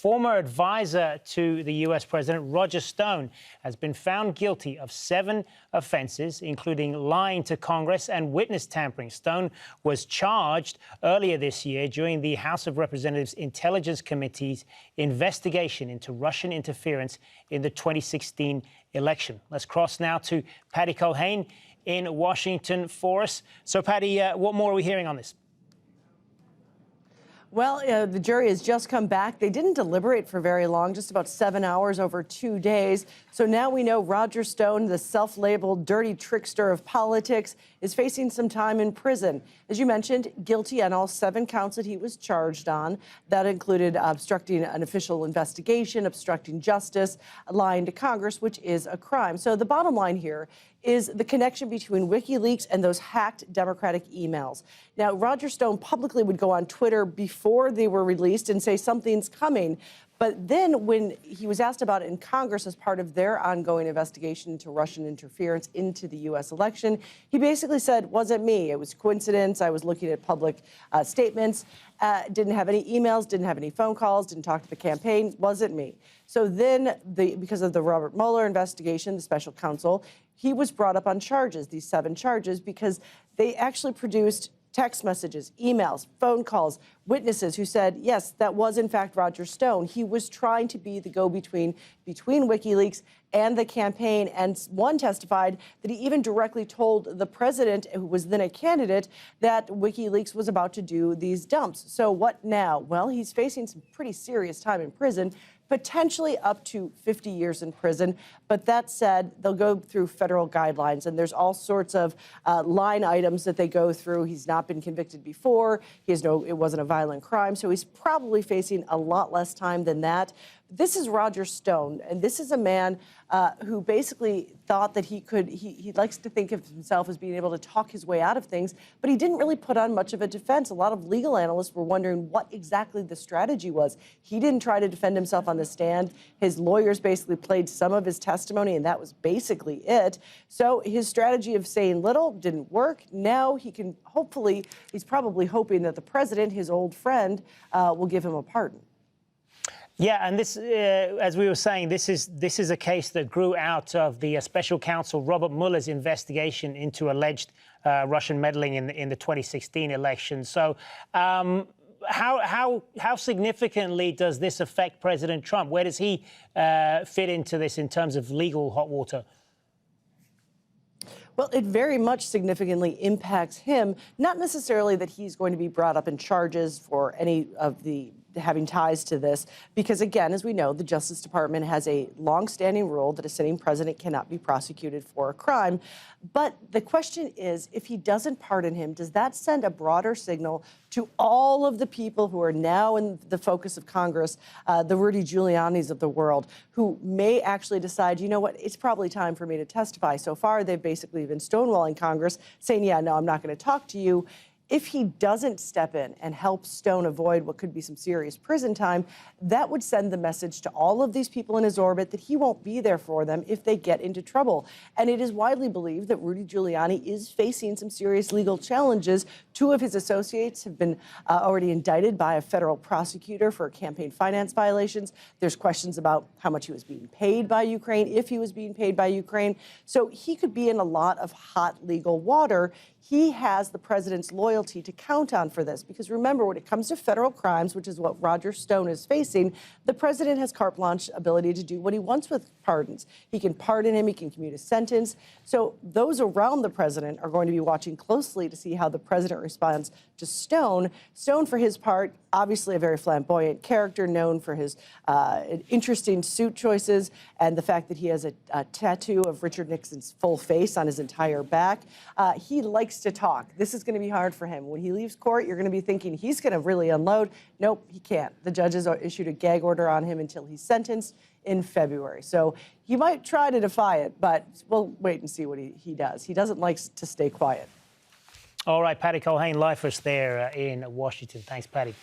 former advisor to the U.S. President, Roger Stone, has been found guilty of 7 offenses, including lying to Congress and witness tampering. Stone was charged earlier this year during the House of Representatives Intelligence Committee's investigation into Russian interference in the 2016 election. Let's cross now to Patty Culhane in Washington for us. So, Patty, what more are we hearing on this? Well, the jury has just come back. They didn't deliberate for very long, just about 7 hours over 2 days. So now we know Roger Stone, the self-labeled dirty trickster of politics, is facing some time in prison. As you mentioned, guilty on all 7 counts that he was charged on. That included obstructing an official investigation, obstructing justice, lying to Congress, which is a crime. So the bottom line here is the connection between WikiLeaks and those hacked Democratic emails. Now, Roger Stone publicly would go on Twitter before they were released and say something's coming. But then when he was asked about it in Congress as part of their ongoing investigation into Russian interference into the U.S. election, he basically said, wasn't me. It was coincidence. I was looking at public statements, didn't have any emails, didn't have any phone calls, didn't talk to the campaign, wasn't me. So then, because of the Robert Mueller investigation, the special counsel, he was brought up on charges, these 7 charges, because they actually produced text messages, emails, phone calls, witnesses who said, yes, that was in fact Roger Stone. He was trying to be the go-between between WikiLeaks and the campaign. And one testified that he even directly told the president, who was then a candidate, that WikiLeaks was about to do these dumps. So what now? Well, he's facing some pretty serious time in prison, potentially up to 50 years in prison. But that said, they'll go through federal guidelines, and there's all sorts of line items that they go through. He's not been convicted before. It wasn't a violent crime, so he's probably facing a lot less time than that. This is Roger Stone, and this is a man who basically thought that he likes to think of himself as being able to talk his way out of things, but he didn't really put on much of a defense. A lot of legal analysts were wondering what exactly the strategy was. He didn't try to defend himself on the stand. His lawyers basically played some of his testimony, and that was basically it. So his strategy of saying little didn't work. Now he can hopefully, he's probably hoping that the president, his old friend, will give him a pardon. Yeah, and this, as we were saying, this is a case that grew out of the special counsel Robert Mueller's investigation into alleged Russian meddling in the 2016 election. So, how significantly does this affect President Trump? Where does he fit into this in terms of legal hot water? Well, it very much significantly impacts him, not necessarily that he's going to be brought up in charges for any of the having ties to this, because again, as we know, the Justice Department has a long-standing rule that a sitting president cannot be prosecuted for a crime. But the question is, if he doesn't pardon him, does that send a broader signal to all of the people who are now in the focus of Congress, the Rudy Giulianis of the world, who may actually decide, you know what, it's probably time for me to testify. So far, they've basically been stonewalling Congress, saying, yeah, no, I'm not going to talk to you. If he doesn't step in and help Stone avoid what could be some serious prison time, that would send the message to all of these people in his orbit that he won't be there for them if they get into trouble. And it is widely believed that Rudy Giuliani is facing some serious legal challenges. 2 of his associates have been already indicted by a federal prosecutor for campaign finance violations. There's questions about how much he was being paid by Ukraine, if he was being paid by Ukraine. So he could be in a lot of hot legal water. He has the president's loyalty to count on for this, because remember, when it comes to federal crimes, which is what Roger Stone is facing, the president has carte blanche ability to do what he wants with pardons. He can pardon him, he can commute a sentence. So those around the president are going to be watching closely to see how the president responds to Stone. Stone, for his part, obviously a very flamboyant character, known for his interesting suit choices and the fact that he has a tattoo of Richard Nixon's full face on his entire back. He likes to talk. This is going to be hard for him. When he leaves court, you're going to be thinking he's going to really unload. Nope, he can't. The judges issued a gag order on him until he's sentenced in February. So he might try to defy it, but we'll wait and see what he does. He doesn't like to stay quiet. All right, Patty Culhane, live for us there in Washington. Thanks, Patty.